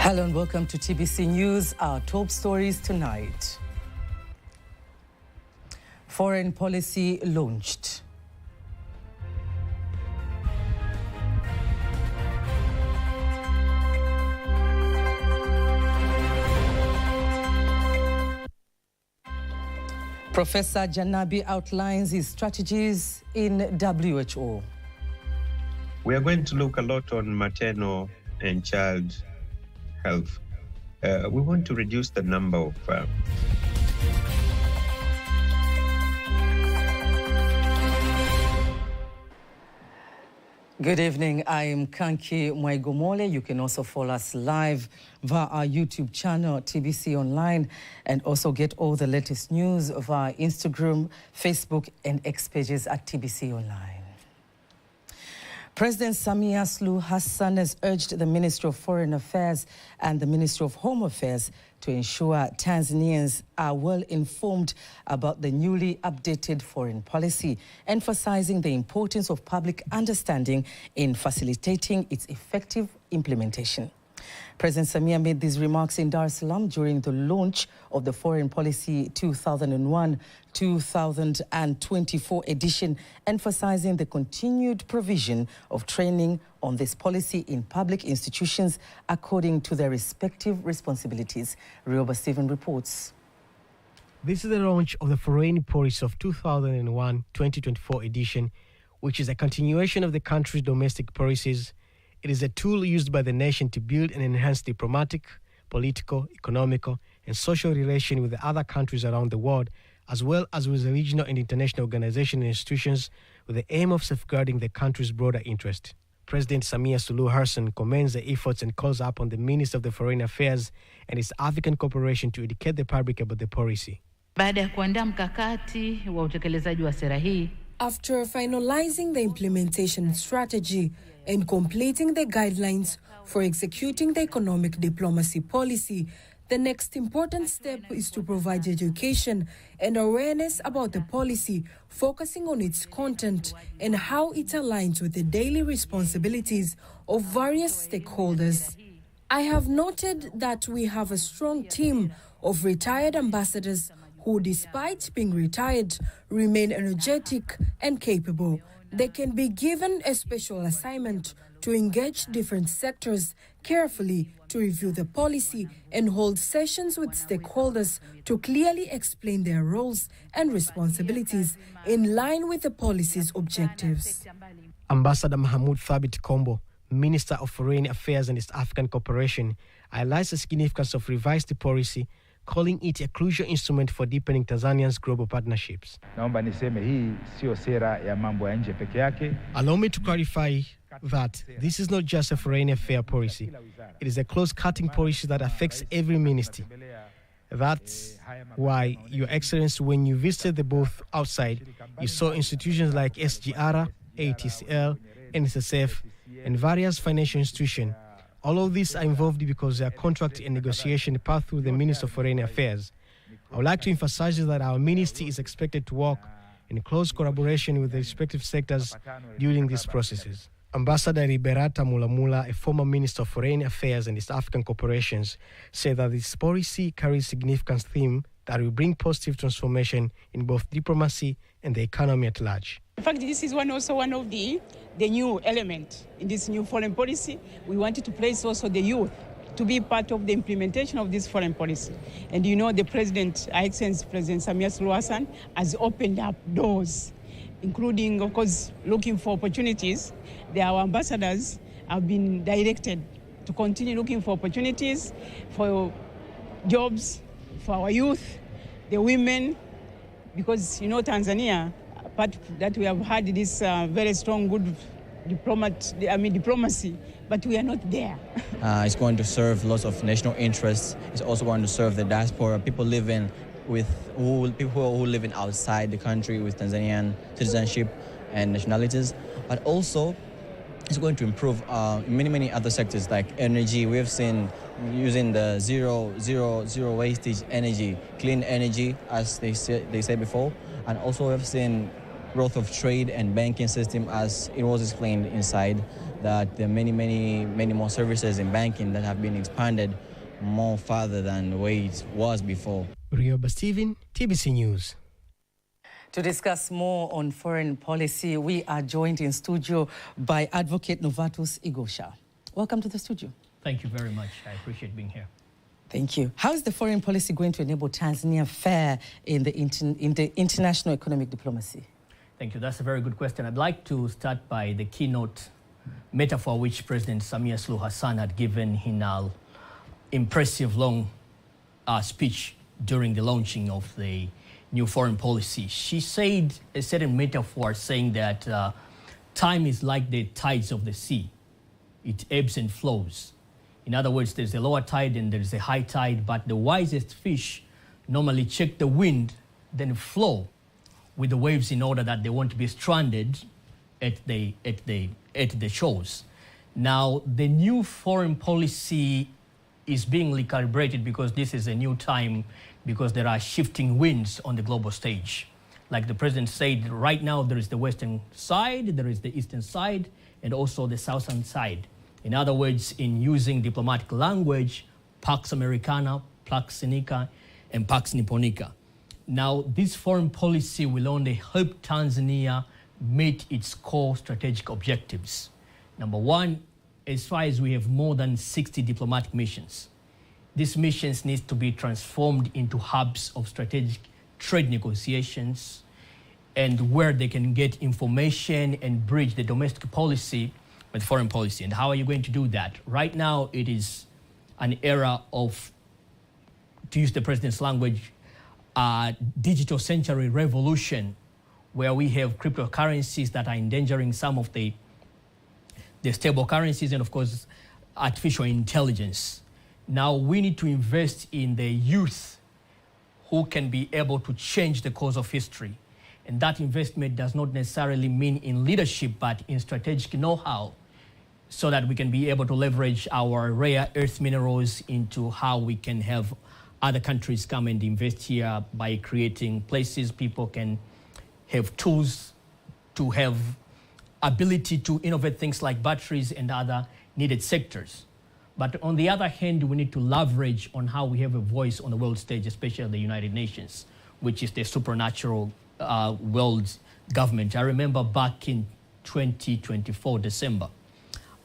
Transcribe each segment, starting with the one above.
Hello and welcome to TBC News. Our top stories tonight. Foreign policy launched. Professor Janabi outlines his strategies in WHO. We are going to look a lot on maternal and child health. We want to reduce the number of Good evening. I am Kanki Mwaigomole. You can also follow us live via our YouTube channel, TBC Online, and also get all the latest news via Instagram, Facebook, and X pages at TBC Online. President Samia Suluhu Hassan has urged the Ministry of Foreign Affairs and the Ministry of Home Affairs to ensure Tanzanians are well informed about the newly updated foreign policy, emphasizing the importance of public understanding in facilitating its effective implementation. President Samia made these remarks in Dar es Salaam during the launch of the Foreign Policy 2001-2024 edition, emphasizing the continued provision of training on this policy in public institutions according to their respective responsibilities. Rioba Stephen reports. This is the launch of the Foreign Policy of 2001-2024 edition, which is a continuation of the country's domestic policies. It is a tool used by the nation to build and enhance diplomatic, political, economical, and social relations with the other countries around the world, as well as with the regional and international organizations and institutions, with the aim of safeguarding the country's broader interest. President Samia Suluhu Hassan commends the efforts and calls upon the Minister of the Foreign Affairs and East African Cooperation to educate the public about the policy. Baada ya kuandaa mkakati wa utekelezaji wa sera hii, after finalizing the implementation strategy and completing the guidelines for executing the economic diplomacy policy, the next important step is to provide education and awareness about the policy, focusing on its content and how it aligns with the daily responsibilities of various stakeholders. I have noted that we have a strong team of retired ambassadors who, despite being retired, remain energetic and capable. They can be given a special assignment to engage different sectors carefully to review the policy and hold sessions with stakeholders to clearly explain their roles and responsibilities in line with the policy's objectives. Ambassador Mahmoud Thabit Kombo, Minister of Foreign Affairs and East African Cooperation, highlights the significance of revised policy, calling it a crucial instrument for deepening Tanzania's global partnerships. Naomba niseme hii sio sera ya mambo ya nje peke yake. Allow me to clarify that this is not just a foreign affair policy. It is a close-cutting policy that affects every ministry. That's why, Your Excellency, when you visited the booth outside, you saw institutions like SGR, ATCL, NSSF, and various financial institutions. All of these are involved because they are contract and negotiation path through the Minister of Foreign Affairs. I would like to emphasize that our ministry is expected to work in close collaboration with the respective sectors during these processes. Ambassador Liberata Mulamula, a former Minister of Foreign Affairs and East African Cooperation, said that this policy carries significant theme that will bring positive transformation in both diplomacy and the economy at large. In fact, this is also one of the new elements in this new foreign policy. We wanted to place also the youth to be part of the implementation of this foreign policy. And you know, the President, Our Excellency President Samia Suluhu Hassan, has opened up doors, including, of course, looking for opportunities. Our ambassadors have been directed to continue looking for opportunities, for jobs, for our youth, the women, because, you know, Tanzania, apart that we have had this very strong, good diplomacy, but we are not there. It's going to serve lots of national interests. It's also going to serve the diaspora, people who living outside the country with Tanzanian citizenship and nationalities. But also, it's going to improve many other sectors like energy. We have seen using the zero wastage energy, clean energy, as they said before, and also we have seen growth of trade and banking system as it was explained inside that there are many more services in banking that have been expanded more further than the way it was before. Rioba Steven, TBC News. To discuss more on foreign policy, we are joined in studio by Advocate Novatus Igosha. Welcome to the studio. Thank you very much. I appreciate being here. Thank you. How is the foreign policy going to enable Tanzania fare in the international economic diplomacy? Thank you. That's a very good question. I'd like to start by the keynote metaphor which President Samia Suluhu Hassan had given in an impressive long speech during the launching of the new foreign policy. She said a certain metaphor saying that time is like the tides of the sea. It ebbs and flows. In other words, there's a lower tide and there's a high tide, but the wisest fish normally check the wind, then flow with the waves in order that they won't be stranded at the shores. Now, the new foreign policy is being recalibrated because this is a new time, because there are shifting winds on the global stage. Like the president said, right now there is the western side, there is the eastern side, and also the southern side. In other words, in using diplomatic language, Pax Americana, Pax Seneca, and Pax Nipponica. Now, this foreign policy will only help Tanzania meet its core strategic objectives. Number one, as far as we have more than 60 diplomatic missions, these missions need to be transformed into hubs of strategic trade negotiations and where they can get information and bridge the domestic policy with foreign policy. And how are you going to do that? Right now, it is an era of, to use the president's language, digital century revolution, where we have cryptocurrencies that are endangering some of the stable currencies and, of course, artificial intelligence. Now, we need to invest in the youth who can be able to change the course of history. And that investment does not necessarily mean in leadership, but in strategic know-how, so that we can be able to leverage our rare earth minerals into how we can have other countries come and invest here by creating places people can have tools to have ability to innovate things like batteries and other needed sectors. But on the other hand, we need to leverage on how we have a voice on the world stage, especially the United Nations, which is the supernatural world government. I remember back in 2024, December,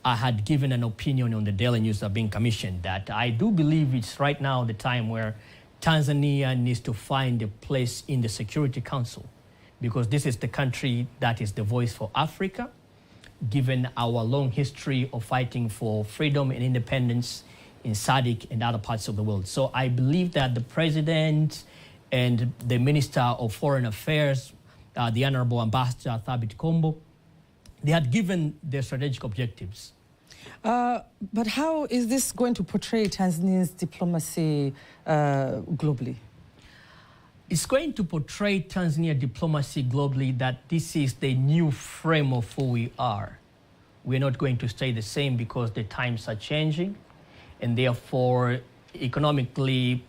I had given an opinion on the Daily News that being commissioned that I do believe it's right now the time where Tanzania needs to find a place in the Security Council, because this is the country that is the voice for Africa, given our long history of fighting for freedom and independence in SADC and other parts of the world. So I believe that the president and the Minister of Foreign Affairs, the Honorable Ambassador Thabit Kombo, they had given their strategic objectives. But how is this going to portray Tanzania's diplomacy globally? It's going to portray Tanzania diplomacy globally that this is the new frame of who we are. We're not going to stay the same because the times are changing, and therefore economically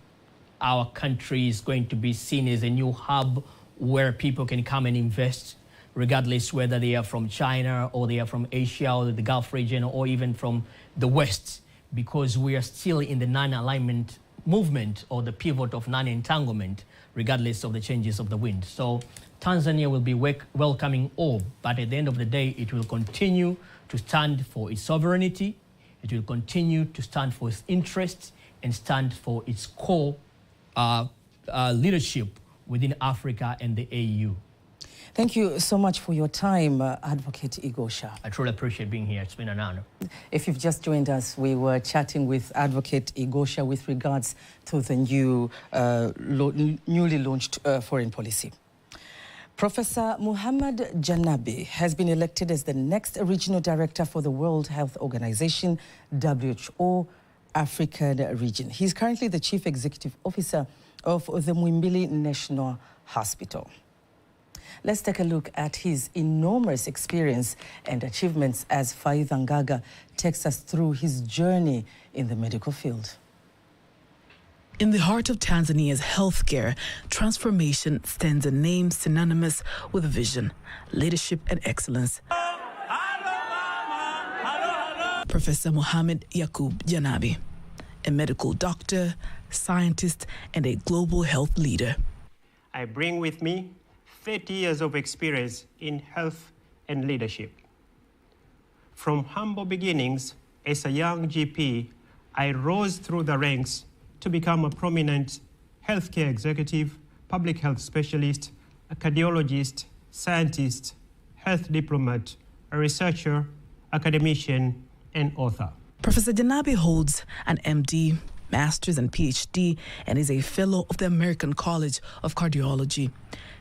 our country is going to be seen as a new hub where people can come and invest, regardless whether they are from China or they are from Asia or the Gulf region or even from the West, because we are still in the non-alignment movement or the pivot of non-entanglement, regardless of the changes of the wind. So Tanzania will be welcoming all, but at the end of the day, it will continue to stand for its sovereignty, it will continue to stand for its interests and stand for its core leadership within Africa and the AU. Thank you so much for your time, Advocate Igosha. I truly appreciate being here. It's been an honor. If you've just joined us, we were chatting with Advocate Igosha with regards to the newly launched foreign policy. Professor Muhammad Janabi has been elected as the next regional director for the World Health Organization, WHO, African region. He's currently the chief executive officer of the Muhimbili National Hospital. Let's take a look at his enormous experience and achievements as Faith Angaga takes us through his journey in the medical field. In the heart of Tanzania's healthcare, transformation stands a name synonymous with vision, leadership, and excellence. Professor Mohamed Yaqub Janabi, a medical doctor, scientist, and a global health leader. I bring with me 30 years of experience in health and leadership. From humble beginnings as a young GP, I rose through the ranks to become a prominent healthcare executive, public health specialist, a cardiologist, scientist, health diplomat, a researcher, academician, and author. Professor Janabi holds an MD, Master's and PhD, and is a fellow of the American College of Cardiology.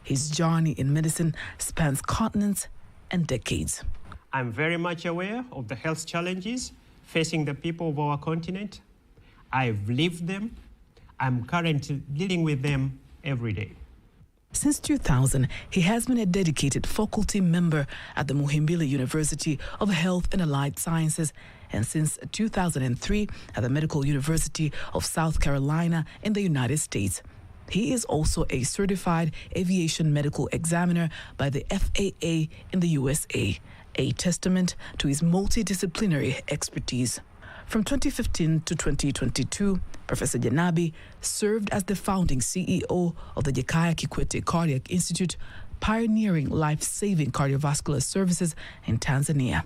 His journey in medicine spans continents and decades. I'm very much aware of the health challenges facing the people of our continent. I've lived them. I'm currently dealing with them every day. Since 2000, he has been a dedicated faculty member at the Muhimbili University of Health and Allied Sciences, and since 2003 at the Medical University of South Carolina in the United States. He is also a certified aviation medical examiner by the FAA in the USA, a testament to his multidisciplinary expertise. From 2015 to 2022, Professor Janabi served as the founding CEO of the Jakaya Kikwete Cardiac Institute, pioneering life-saving cardiovascular services in Tanzania.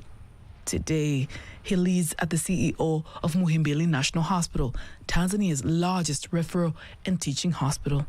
Today, he leads as the CEO of Muhimbili National Hospital, Tanzania's largest referral and teaching hospital.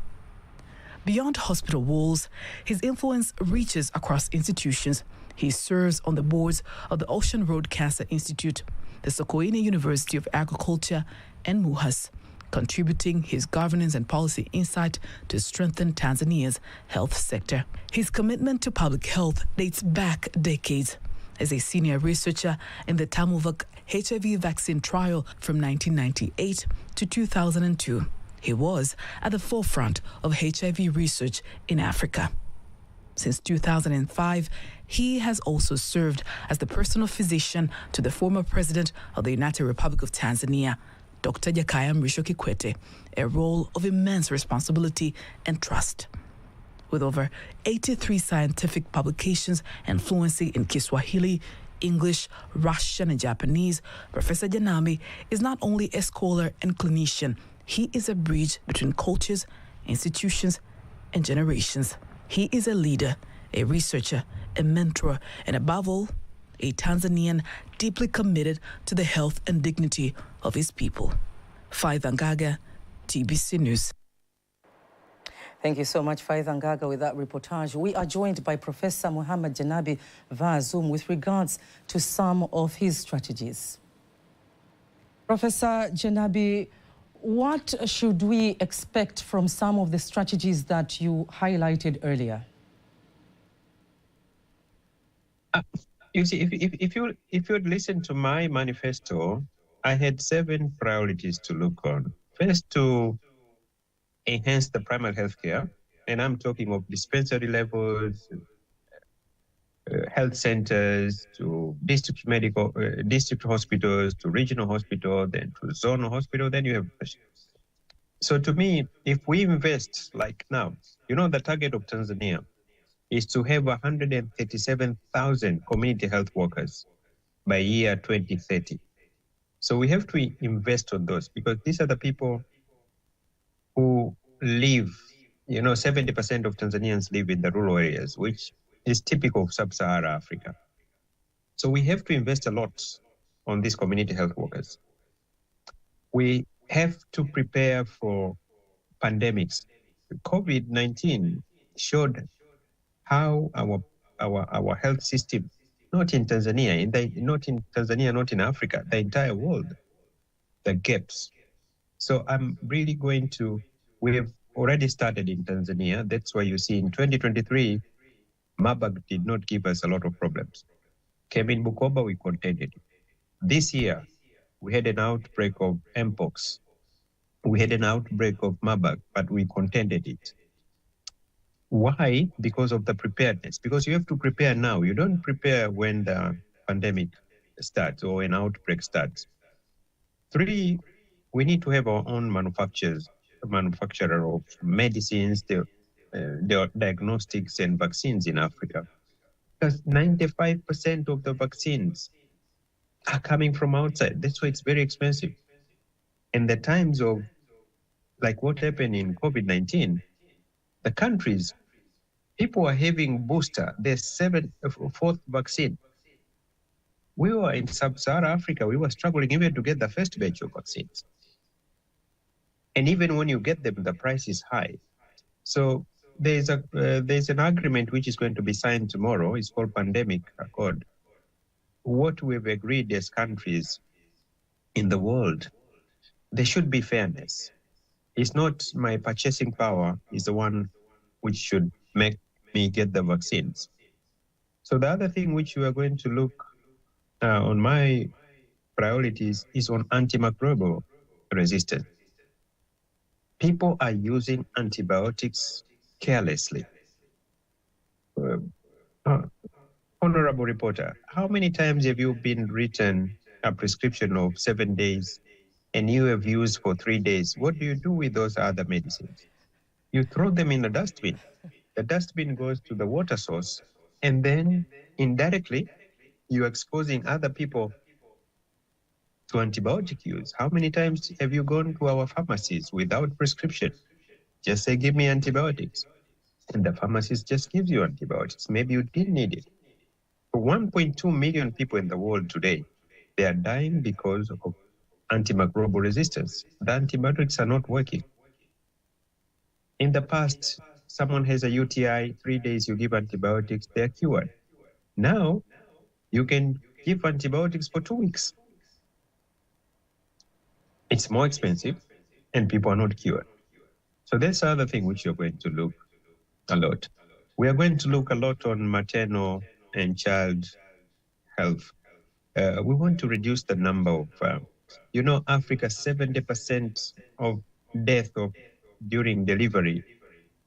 Beyond hospital walls, his influence reaches across institutions. He serves on the boards of the Ocean Road Cancer Institute, the Sokoine University of Agriculture, and MUHAS, contributing his governance and policy insight to strengthen Tanzania's health sector. His commitment to public health dates back decades. As a senior researcher in the Tamovac HIV vaccine trial from 1998 to 2002, he was at the forefront of HIV research in Africa. Since 2005, he has also served as the personal physician to the former president of the United Republic of Tanzania, Dr. Jakaya Mrisho Kikwete, a role of immense responsibility and trust. With over 83 scientific publications and fluency in Kiswahili, English, Russian, and Japanese, Professor Janabi is not only a scholar and clinician, he is a bridge between cultures, institutions, and generations. He is a leader, a researcher, a mentor, and above all, a Tanzanian deeply committed to the health and dignity of his people. Faith Angaga, TBC News. Thank you so much, Faith Angaga, with that reportage. We are joined by Professor Mohamed Janabi via Zoom with regards to some of his strategies. Professor Janabi, what should we expect from some of the strategies that you highlighted earlier? You see, if you would listen to my manifesto, I had 7 priorities to look on. First, to enhance the primary health care, and I'm talking of dispensary levels, health centers, to district hospitals, to regional hospital, then to zonal hospital, then you have. So to me, if we invest like now, the target of Tanzania is to have 137,000 community health workers by year 2030. So we have to invest on those because these are the people who live, 70% of Tanzanians live in the rural areas, which is typical of sub-Saharan Africa. So we have to invest a lot on these community health workers. We have to prepare for pandemics. COVID-19 showed how our health system, not in Tanzania, not in Africa, the entire world, the gaps. So I'm really we have already started in Tanzania. That's why you see in 2023, Marburg did not give us a lot of problems. Came in Bukoba, we contained it. This year, we had an outbreak of Mpox. We had an outbreak of Marburg, but we contained it. Why? Because of the preparedness. Because you have to prepare now. You don't prepare when the pandemic starts or an outbreak starts. 3, we need to have our own manufacturer of medicines, the diagnostics and vaccines in Africa. Because 95% of the vaccines are coming from outside. That's why it's very expensive. In the times of like what happened in COVID-19, the countries, people are having booster, their fourth vaccine. We were in sub-Saharan Africa, we were struggling even to get the first batch of vaccines. And even when you get them, the price is high. So there's an agreement which is going to be signed tomorrow. It's called Pandemic Accord. What we've agreed as countries in the world, there should be fairness. It's not my purchasing power is the one which should make me get the vaccines. So the other thing which we are going to look on my priorities is on antimicrobial resistance. People are using antibiotics carelessly. Honorable reporter, how many times have you been written a prescription of 7 days and you have used for 3 days? What do you do with those other medicines? You throw them in the dustbin. The dustbin goes to the water source, and then indirectly, you're exposing other people to antibiotic use. How many times have you gone to our pharmacies without prescription? Just say, give me antibiotics. And the pharmacist just gives you antibiotics. Maybe you didn't need it. For 1.2 million people in the world today, they are dying because of antimicrobial resistance. The antibiotics are not working. In the past, someone has a UTI, 3 days you give antibiotics, they're cured. Now, you can give antibiotics for 2 weeks. It's more expensive, and people are not cured. So that's the other thing which you're going to look a lot. We are going to look a lot on maternal and child health. We want to reduce the number of, Africa, 70% of death during delivery,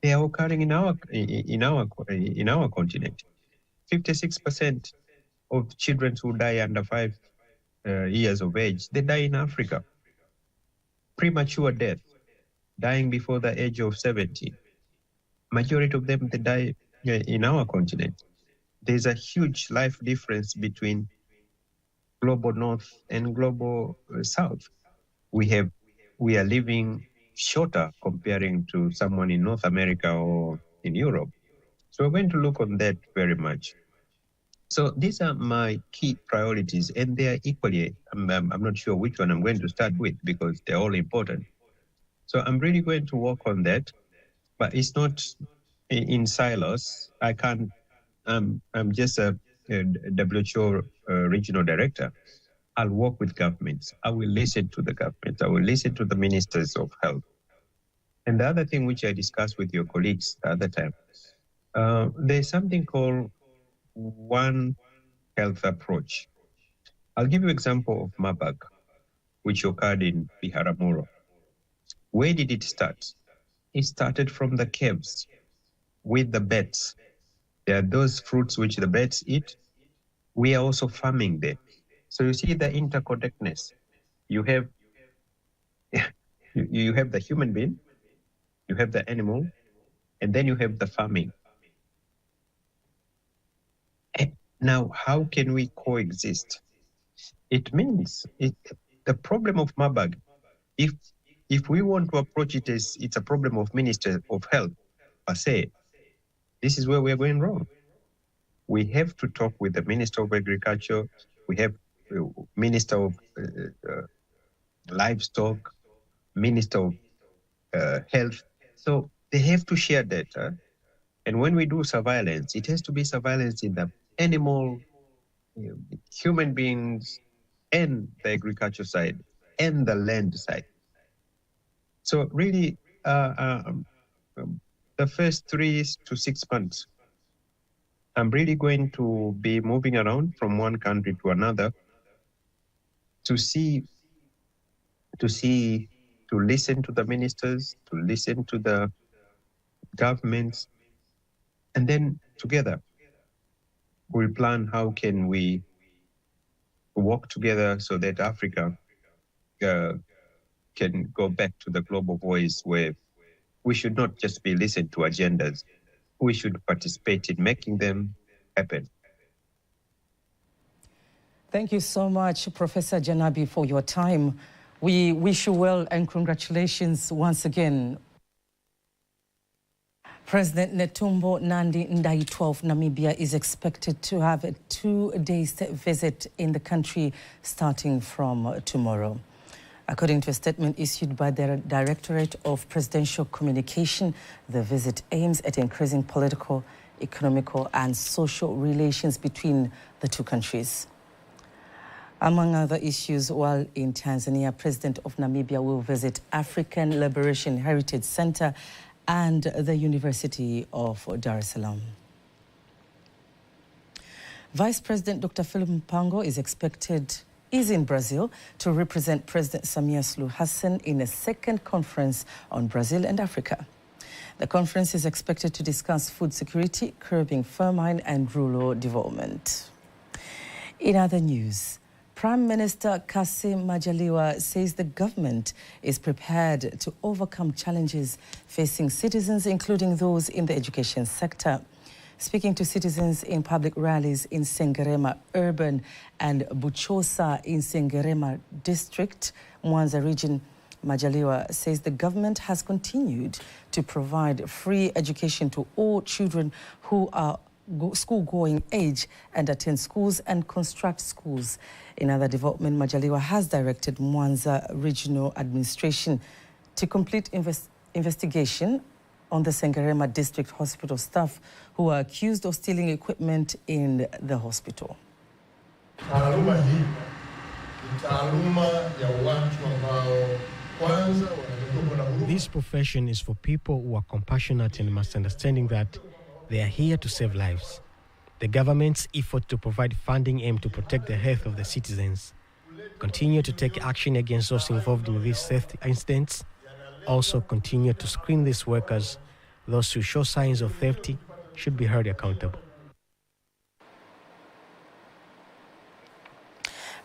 they are occurring in our continent. 56% of children who die under 5 years of age, they die in Africa. Premature death, dying before the age of 70. Majority of them, they die in our continent. There's a huge life difference between global north and global south. We are living shorter comparing to someone in North America or in Europe. So we're going to look on that very much. So these are my key priorities, and they are equally, I'm not sure which one I'm going to start with because they're all important. So I'm really going to work on that, but it's not in silos. I can't, I'm just a WHO regional director. I'll work with governments. I will listen to the governments. I will listen to the ministers of health. And the other thing which I discussed with your colleagues the other time, there's something called One Health approach. I'll give you an example of Marburg, which occurred in Biharamulo. Where did it start? It started from the caves with the bats. There are those fruits which the bats eat. We are also farming there. So you see the interconnectedness. You have the human being, you have the animal, and then you have the farming. Now, how can we coexist? It means the problem of Marburg, if we want to approach it as it's a problem of Minister of Health per se, this is where we are going wrong. We have to talk with the Minister of Agriculture. We have Minister of Livestock, Minister of Health. So they have to share data. And when we do surveillance, it has to be surveillance in the animal, human beings, and the agriculture side, and the land side. So really, the first 3 to 6 months, I'm really going to be moving around from one country to another to listen to the ministers, to listen to the governments, and then together we'll plan how can we work together so that Africa can go back to the global voice where we should not just be listening to agendas. We should participate in making them happen. Thank you so much, Professor Janabi, for your time. We wish you well and congratulations once again. President Netumbo Nandi-Ndaitwah of Namibia is expected to have a 2-day visit in the country starting from tomorrow. According to a statement issued by the Directorate of Presidential Communication, the visit aims at increasing political, economical and social relations between the two countries. Among other issues, while in Tanzania, President of Namibia will visit African Liberation Heritage Center and the University of Dar es Salaam. Vice President Dr. Philip Mpango is in Brazil to represent President Samia Suluhu Hassan in a second conference on Brazil and Africa. The conference is expected to discuss food security, curbing famine and rural development. In other news, Prime Minister Kassim Majaliwa says the government is prepared to overcome challenges facing citizens, including those in the education sector. Speaking to citizens in public rallies in Sengerema Urban and Buchosa in Sengerema District, Mwanza region, Majaliwa says the government has continued to provide free education to all children who are school-going age and attend schools and construct schools. In other development, Majaliwa has directed Mwanza Regional Administration to complete investigation on the Sengerema District Hospital staff who are accused of stealing equipment in the hospital. This profession is for people who are compassionate and must understanding that they are here to save lives. The government's effort to provide funding aimed to protect the health of the citizens. Continue to take action against those involved in these theft incidents. Also continue to screen these workers. Those who show signs of theft should be held accountable.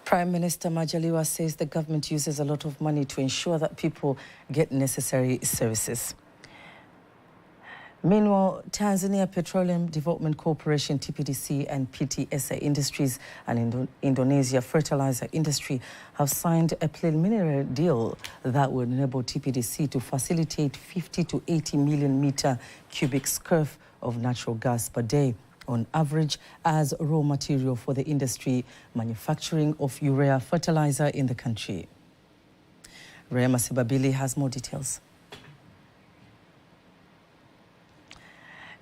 Prime Minister Majaliwa says the government uses a lot of money to ensure that people get necessary services. Meanwhile, Tanzania Petroleum Development Corporation, TPDC, and PTSA Industries and Indonesia Fertilizer Industry have signed a preliminary deal that will enable TPDC to facilitate 50 to 80 million meter cubic scf of natural gas per day on average as raw material for the industry manufacturing of urea fertilizer in the country. Rema Sibabili has more details.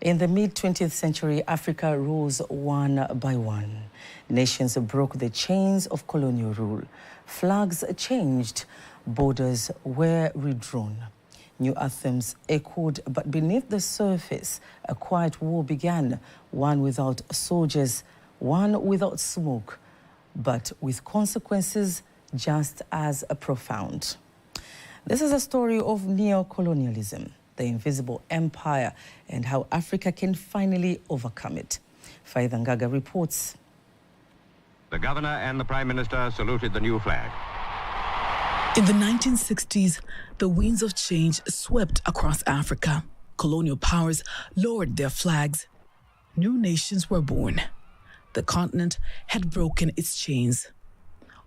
In the mid-20th century, Africa rose one by one. Nations broke the chains of colonial rule. Flags changed, borders were redrawn. New anthems echoed, but beneath the surface, a quiet war began, one without soldiers, one without smoke, but with consequences just as profound. This is a story of neo-colonialism, the invisible empire, and how Africa can finally overcome it. Faith Ngaga reports. The governor and the prime minister saluted the new flag. In the 1960s, the winds of change swept across Africa. Colonial powers lowered their flags. New nations were born. The continent had broken its chains.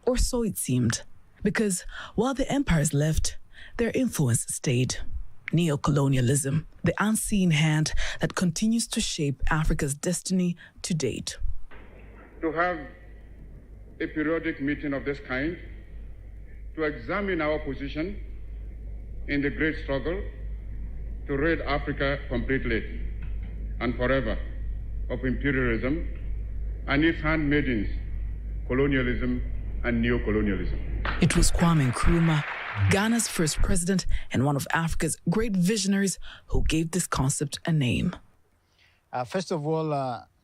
Or so it seemed, because while the empires left, their influence stayed. Neo-colonialism, the unseen hand that continues to shape Africa's destiny to date. To have a periodic meeting of this kind, to examine our position in the great struggle to rid Africa completely and forever of imperialism and its handmaidens, colonialism and neo-colonialism. It was Kwame Nkrumah, Ghana's first president and one of Africa's great visionaries, who gave this concept a name. First of all,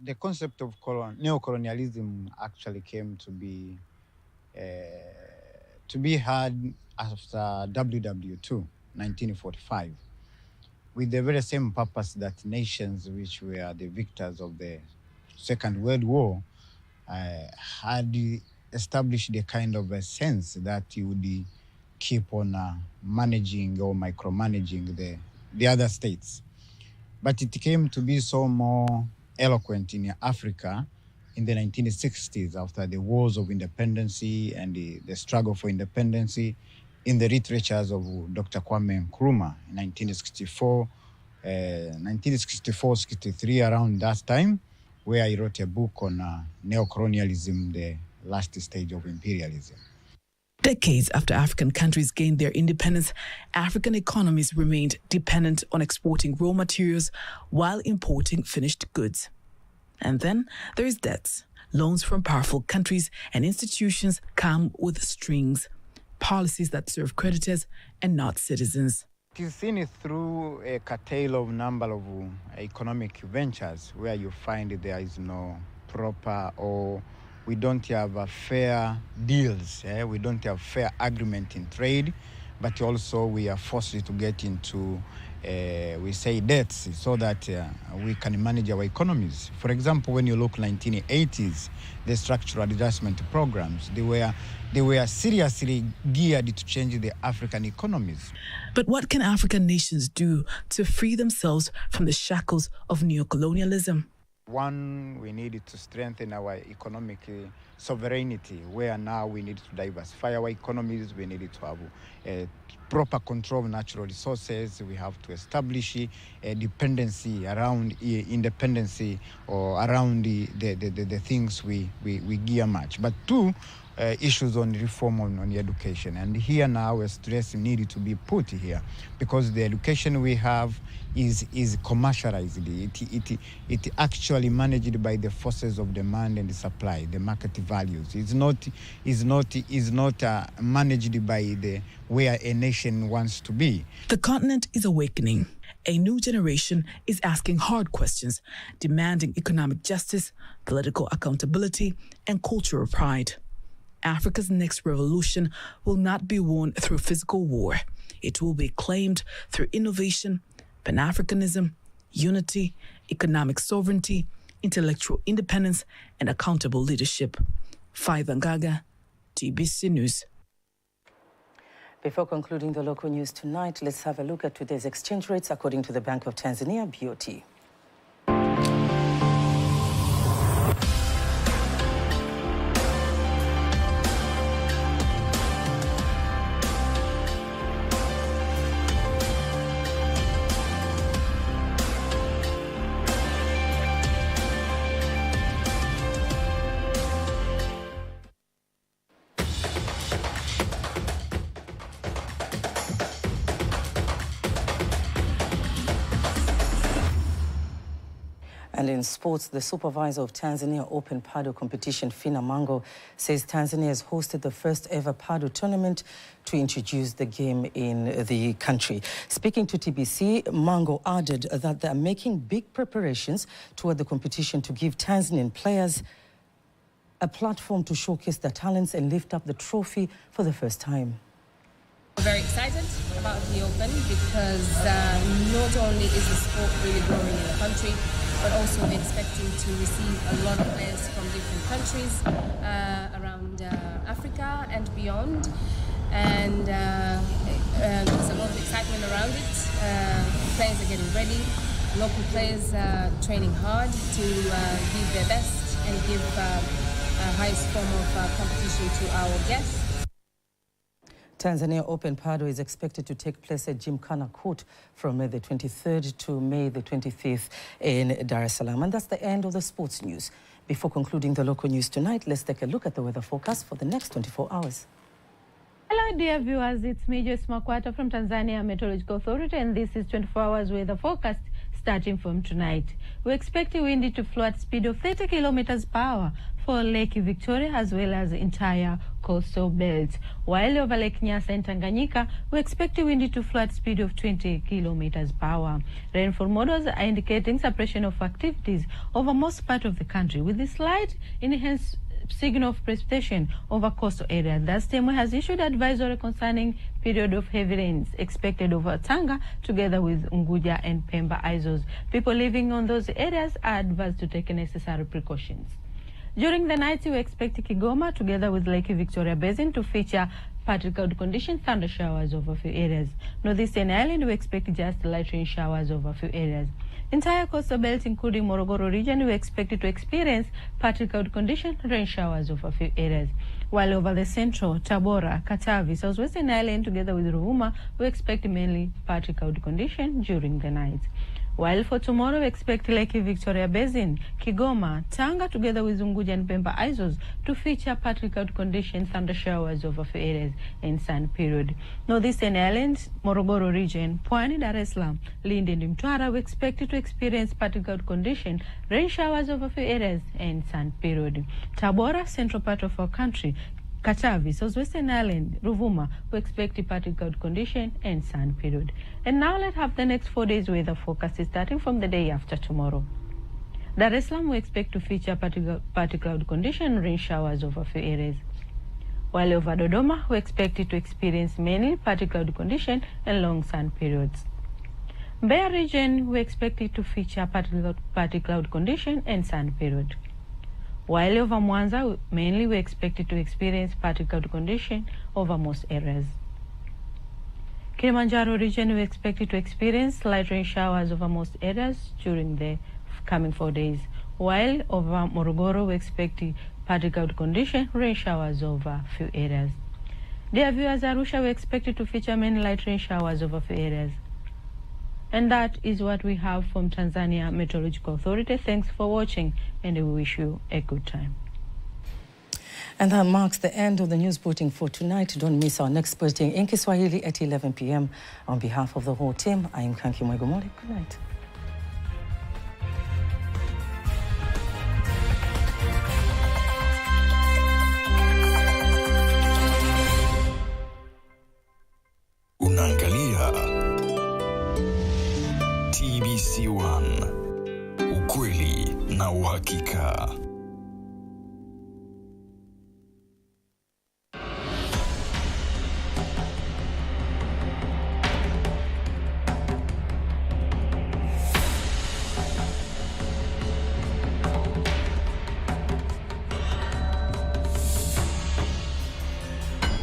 the concept of neo-colonialism actually came to be had after WW2, 1945, with the very same purpose that nations which were the victors of the Second World War had established a kind of a sense that you would keep on managing or micromanaging the other states. But it came to be so more eloquent in Africa in the 1960s after the wars of independence and the struggle for independence, in the literatures of Dr. Kwame Nkrumah in 1964-63, around that time, where he wrote a book on neo-colonialism, the last stage of imperialism. Decades after African countries gained their independence, African economies remained dependent on exporting raw materials while importing finished goods. And then there is debts. Loans from powerful countries and institutions come with strings, policies that serve creditors and not citizens. It is seen through a curtail of number of economic ventures where you find there is no proper, or we don't have fair deals. We don't have fair agreement in trade, but also we are forced to get into, we say, debts so that we can manage our economies. For example, when you look 1980s, the structural adjustment programs, they were seriously geared to change the African economies. But what can African nations do to free themselves from the shackles of neocolonialism? One, we needed to strengthen our economic sovereignty, where now we need to diversify our economies. We needed to have proper control of natural resources. We have to establish a dependency around independency or around the things we gear much. But two, issues on reform on education. And here now a stress needed to be put here because the education we have is commercialized. It actually managed by the forces of demand and supply, the market values. It's not managed by the where a nation wants to be. The continent is awakening. A new generation is asking hard questions, demanding economic justice, political accountability, and cultural pride. Africa's next revolution will not be won through physical war. It will be claimed through innovation, Pan-Africanism, unity, economic sovereignty, intellectual independence, and accountable leadership. Faida Ngaga, TBC News. Before concluding the local news tonight, let's have a look at today's exchange rates according to the Bank of Tanzania, BOT. And in sports, the supervisor of Tanzania Open Paddle competition, Fina Mango, says Tanzania has hosted the first ever paddle tournament to introduce the game in the country. Speaking to TBC, Mango added that they are making big preparations toward the competition to give Tanzanian players a platform to showcase their talents and lift up the trophy for the first time. We're very excited about the Open because not only is the sport really growing in the country, but also we're expecting to receive a lot of players from different countries around Africa and beyond. And there's a lot of excitement around it. Players are getting ready. Local players are training hard to give their best and give a highest form of competition to our guests. Tanzania Open Paddle is expected to take place at Gymkhana Court from May the 23rd to May the 25th in Dar es Salaam. And that's the end of the sports news. Before concluding the local news tonight, let's take a look at the weather forecast for the next 24 hours. Hello, dear viewers. It's me, Joyce Makwata from Tanzania Meteorological Authority, and this is 24 hours weather forecast starting from tonight. We expect a windy to flow at speed of 30 kilometers per hour for Lake Victoria as well as the entire coastal belt. While over Lake Nyasa and Tanganyika, we expect a windy to flow at speed of 20 kilometers per hour. Rainfall models are indicating suppression of activities over most part of the country with a slight enhanced signal of precipitation over coastal areas. Thus, TEMWE has issued advisory concerning period of heavy rains expected over Tanga together with Unguja and Pemba Isles. People living on those areas are advised to take necessary precautions. During the night, we expect Kigoma together with Lake Victoria Basin to feature partly cloud conditions, thunder showers over a few areas. Northeastern Island, we expect just light rain showers over a few areas. Entire coastal belt, including Morogoro region, we expect to experience partly cloud condition, rain showers over a few areas. While over the central, Tabora, Katavi, southwestern island, together with Ruvuma, we expect mainly partly cloud condition during the night. While for tomorrow, we expect Lake Victoria Basin, Kigoma, Tanga, together with Unguja and Pemba Isles, to feature partly cloud conditions, thunder showers over a few areas in sun period. Northeastern islands, Morogoro region, Pwani, Dar es Salaam, Lindi and Mtwara, we expect to experience partly cloud condition, rain showers over a few areas in sun period. Tabora, central part of our country, Katavi, southwestern island, Ruvuma, we expect a partly cloud condition and sun period. And now let's have the next 4 days weather forecast starting from the day after tomorrow. Dar es Salaam, we expect to feature partly cloud condition, rain showers over a few areas. While over Dodoma, we expect it to experience mainly partly cloud condition and long sun periods. Mbeya region, we expect it to feature partly cloud condition and sun period. While over Mwanza, mainly we expect it to experience partly cloud condition over most areas. Kilimanjaro region, we expect it to experience light rain showers over most areas during the coming 4 days. While over Morogoro, we expect partly cloud condition, rain showers over a few areas. Dear viewers, Arusha, we expect it to feature mainly light rain showers over a few areas. And that is what we have from Tanzania Meteorological Authority. Thanks for watching, and we wish you a good time. And that marks the end of the news bulletin for tonight. Don't miss our next bulletin in Kiswahili at 11 p.m. On behalf of the whole team, I am Kanki Mwegomole. Good night. Unaangalia TBC1, ukweli na uhakika.